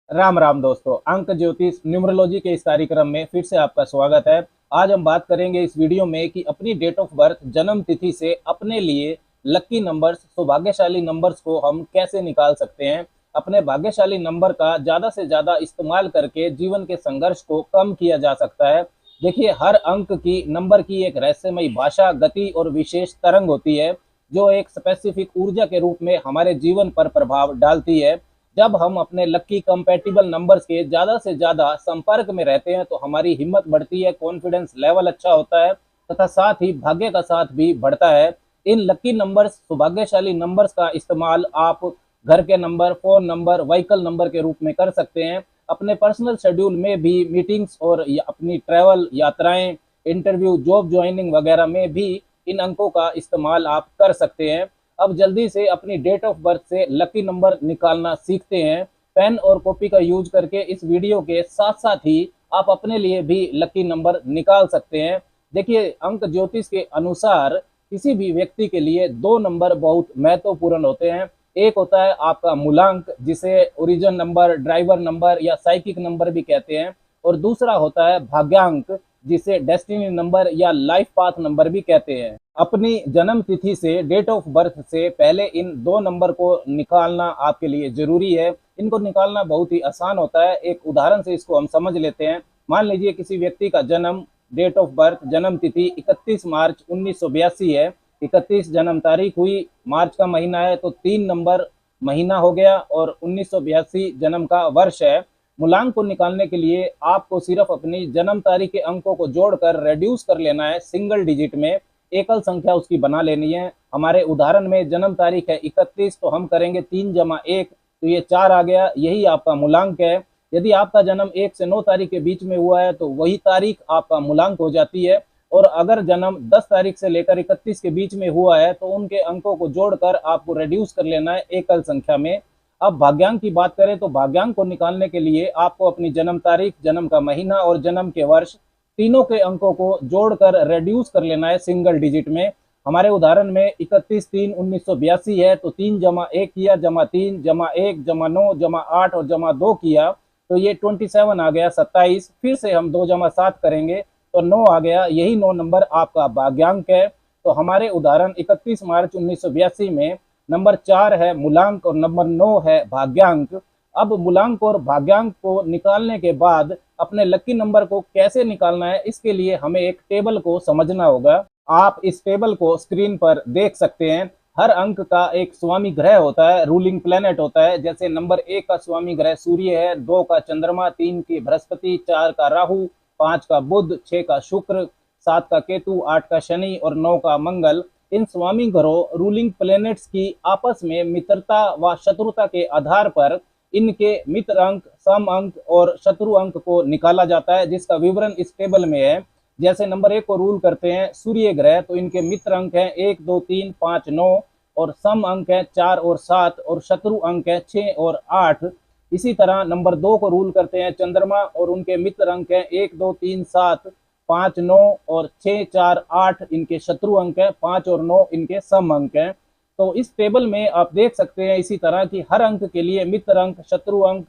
राम राम दोस्तों, अंक ज्योतिष न्यूमरोलॉजी के इस कार्यक्रम में फिर से आपका स्वागत है। आज हम बात करेंगे इस वीडियो में कि अपनी डेट ऑफ बर्थ जन्म तिथि से अपने लिए लकी नंबर्स, सौभाग्यशाली नंबर्स को हम कैसे निकाल सकते हैं। अपने भाग्यशाली नंबर का ज़्यादा से ज़्यादा इस्तेमाल करके जीवन के संघर्ष को कम किया जा सकता है। देखिए, हर अंक की नंबर की एक रहस्यमयी भाषा, गति और विशेष तरंग होती है, जो एक स्पेसिफिक ऊर्जा के रूप में हमारे जीवन पर प्रभाव डालती है। जब हम अपने लकी कंपैटिबल नंबर्स के ज़्यादा से ज़्यादा संपर्क में रहते हैं तो हमारी हिम्मत बढ़ती है, कॉन्फिडेंस लेवल अच्छा होता है तथा साथ ही भाग्य का साथ भी बढ़ता है। इन लकी नंबर्स, सौभाग्यशाली नंबर्स का इस्तेमाल आप घर के number, phone number, vehicle number के रूप में कर सकते हैं। अपने पर्सनल शेड्यूल में भी मीटिंग्स और अपनी ट्रैवल यात्राएं, इंटरव्यू, जॉब ज्वाइनिंग वगैरह में भी इन अंकों का इस्तेमाल आप कर सकते हैं। अब जल्दी से अपनी डेट ऑफ बर्थ से लकी नंबर निकालना सीखते हैं। पेन और कॉपी का यूज करके इस वीडियो के साथ साथ ही आप अपने लिए भी लकी नंबर निकाल सकते हैं। देखिए, अंक ज्योतिष के अनुसार किसी भी व्यक्ति के लिए दो नंबर बहुत महत्वपूर्ण होते हैं। एक होता है आपका मूलांक, जिसे ओरिजिन नंबर, ड्राइवर नंबर या साइकिक नंबर भी कहते हैं, और दूसरा होता है भाग्यांक, जिसे डेस्टिनी नंबर या लाइफ पाथ नंबर भी कहते हैं। अपनी जन्म तिथि से, डेट ऑफ बर्थ से पहले इन दो नंबर को निकालना आपके लिए जरूरी है। इनको निकालना बहुत ही आसान होता है। एक उदाहरण से इसको हम समझ लेते हैं। मान लीजिए किसी व्यक्ति का जन्म, डेट ऑफ बर्थ, जन्म तिथि 31 मार्च 1982 है। 31 जन्म तारीख हुई, मार्च का महीना है तो 3 नंबर महीना हो गया, और 1982 जन्म का वर्ष है। मूलांक को निकालने के लिए आपको सिर्फ अपनी जन्म तारीख के अंकों को जोड़कर रेड्यूस कर लेना है, सिंगल डिजिट में एकल संख्या उसकी बना लेनी है। हमारे उदाहरण में जन्म तारीख है 31, तो हम करेंगे 3 जमा 1, तो ये 4 आ गया। यही आपका मूलांक है। यदि आपका जन्म 1 से 9 तारीख के बीच में हुआ है तो वही तारीख आपका मूलांक हो जाती है। और अगर जन्म 10 तारीख से लेकर 31 के बीच में हुआ है तो उनके अंकों को जोड़कर आपको रेड्यूस कर लेना है एकल संख्या में। अब भाग्यांक की बात करें तो भाग्यांक को निकालने के लिए आपको अपनी जन्म तारीख, जन्म का महीना और जन्म के वर्ष, तीनों के अंकों को जोड़कर रेड्यूस कर लेना है सिंगल डिजिट में। हमारे उदाहरण में 31/3/1982 है, तो 3 जमा 1 किया, जमा 3 जमा 1 जमा 9 जमा 8 और जमा 2 किया, तो ये 27 आ गया, 27। फिर से हम 2 जमा 7 करेंगे तो 9 आ गया। यही 9 नंबर आपका भाग्यांक है। तो हमारे उदाहरण 31 मार्च 1982 में नंबर 4 है मूलांक और नंबर 9 है भाग्यांक। अब मूलांक और भाग्यांक को निकालने के बाद अपने लकी नंबर को कैसे निकालना है, इसके लिए हमें एक टेबल को समझना होगा। आप इस टेबल को स्क्रीन पर देख सकते हैं। हर अंक का एक स्वामी ग्रह होता है, रूलिंग प्लेनेट होता है। जैसे नंबर 1 का स्वामी ग्रह सूर्य है, 2 का चंद्रमा, 3 की बृहस्पति, 4 का राहु, 5 का बुध, 6 का शुक्र, 7 का केतु, 8 का शनि और 9 का मंगल। इन स्वामी ग्रहों, रूलिंग प्लेनेट्स की आपस में मित्रता व शत्रुता के आधार पर इनके मित्र अंक, सम अंक और शत्रु अंक को निकाला जाता है, जिसका विवरण इस टेबल में है। जैसे नंबर 1 को रूल करते हैं सूर्य ग्रह, तो इनके मित्र अंक हैं 1 2 3 5 9, और सम अंक है 4 और 7, और शत्रु अंक है 6 और 8। इसी तरह नंबर 2 को रूल करते हैं चंद्रमा, और उनके मित्र अंक हैं 1 2 3 7 5 9 और 6 4 8, इनके शत्रु अंक हैं 5 और 9, इनके सम अंक हैं। तो इस टेबल में आप देख सकते हैं इसी तरह की हर अंक के लिए मित्र अंक, शत्रु अंक,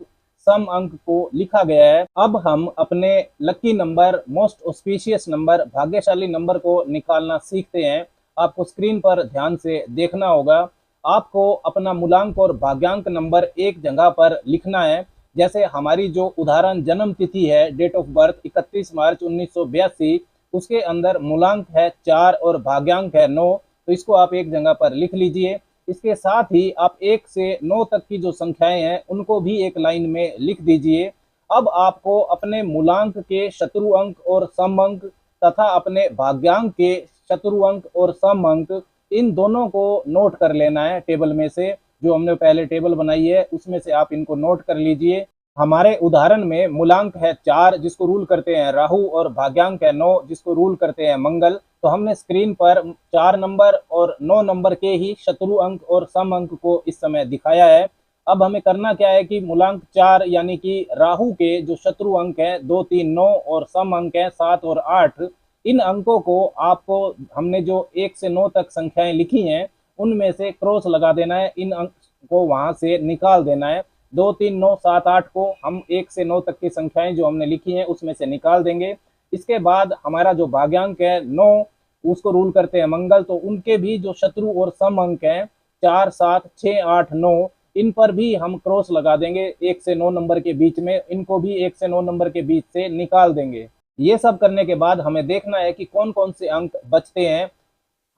सम अंक को लिखा गया है। अब हम अपने lucky number, most auspicious number, भाग्यशाली नंबर को निकालना सीखते हैं। आपको स्क्रीन पर ध्यान से देखना होगा। आपको अपना मूलांक और भाग्यांक नंबर एक जगह पर लिखना है। जैसे हमारी जो उदाहरण जन्म तिथि है, डेट ऑफ बर्थ 31 मार्च 1982, उसके अंदर मूलांक है 4 और भाग्यांक है 9, तो इसको आप एक जगह पर लिख लीजिए। इसके साथ ही आप 1 से 9 तक की जो संख्याएं हैं उनको भी एक लाइन में लिख दीजिए। अब आपको अपने मूलांक के शत्रु अंक और सम अंक तथा अपने भाग्यांक के शत्रु अंक और सम अंक, इन दोनों को नोट कर लेना है टेबल में से। जो हमने पहले टेबल बनाई है उसमें से आप इनको नोट कर लीजिए। हमारे उदाहरण में मूलांक है 4, जिसको रूल करते हैं राहु, और भाग्यांक है 9, जिसको रूल करते हैं मंगल। तो हमने स्क्रीन पर 4 नंबर और 9 नंबर के ही शत्रु अंक और सम अंक को इस समय दिखाया है। अब हमें करना क्या है कि मूलांक 4 यानी कि राहु के जो शत्रु अंक हैं 2 3 9 और सम अंक हैं 7 और 8, इन अंकों को आपको, हमने जो 1 से 9 तक संख्याएं लिखी हैं उनमें से क्रॉस लगा देना है, इन अंक को वहां से निकाल देना है। 2 3 9 7 8 को हम 1 से 9 तक की संख्याएं जो हमने लिखी हैं उसमें से निकाल देंगे। इसके बाद हमारा जो भाग्यांक है 9, उसको रूल करते हैं मंगल, तो उनके भी जो शत्रु और सम अंक हैं 4 7 6 8 9, इन पर भी हम क्रॉस लगा देंगे 1 से 9 नंबर के बीच में, इनको भी 1 से 9 नंबर के बीच से निकाल देंगे। ये सब करने के बाद हमें देखना है कि कौन कौन से अंक बचते हैं।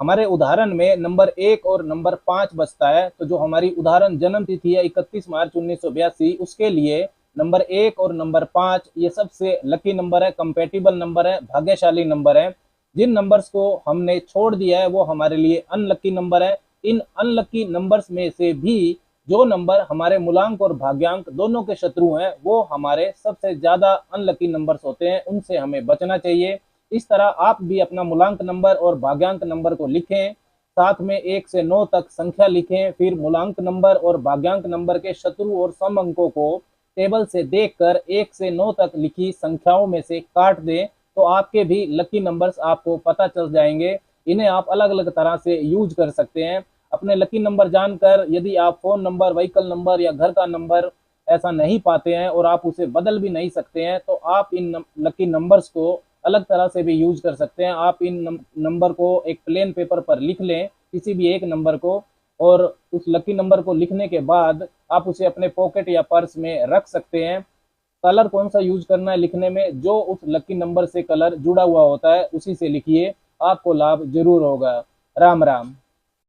हमारे उदाहरण में नंबर 1 और नंबर 5 बचता है, तो जो हमारी उदाहरण जन्म तिथि है 31 मार्च 1982, उसके लिए नंबर 1 और नंबर 5 ये सबसे लकी नंबर है, कंपेटिबल नंबर है, भाग्यशाली नंबर है। जिन नंबर्स को हमने छोड़ दिया है वो हमारे लिए अनलकी नंबर है। इन अनलकी नंबर्स में से भी जो नंबर हमारे मूलांक और भाग्यांक दोनों के शत्रु हैं वो हमारे सबसे ज्यादा अनलकी नंबर्स होते हैं, उनसे हमें बचना चाहिए। इस तरह आप भी अपना मूलांक नंबर और भाग्यांक नंबर को लिखें, साथ में 1 से 9 तक संख्या लिखें, फिर मूलांक नंबर और भाग्यांक नंबर के शत्रु और सम अंकों को टेबल से देखकर 1 से 9 तक लिखी संख्याओं में से काट दें, तो आपके भी लकी नंबर्स आपको पता चल जाएंगे। इन्हें आप अलग अलग तरह से यूज कर सकते हैं। अपने लकी नंबर जानकर यदि आप फोन नंबर, व्हीकल नंबर या घर का नंबर ऐसा नहीं पाते हैं और आप उसे बदल भी नहीं सकते हैं, तो आप इन लकी नंबर्स को अलग तरह से भी यूज कर सकते हैं। आप इन नंबर को एक प्लेन पेपर पर लिख लें, किसी भी एक नंबर को, और उस लकी नंबर को लिखने के बाद आप उसे अपने पॉकेट या पर्स में रख सकते हैं। कलर कौन सा यूज करना है लिखने में, जो उस लकी नंबर से कलर जुड़ा हुआ होता है उसी से लिखिए, आपको लाभ जरूर होगा। राम राम।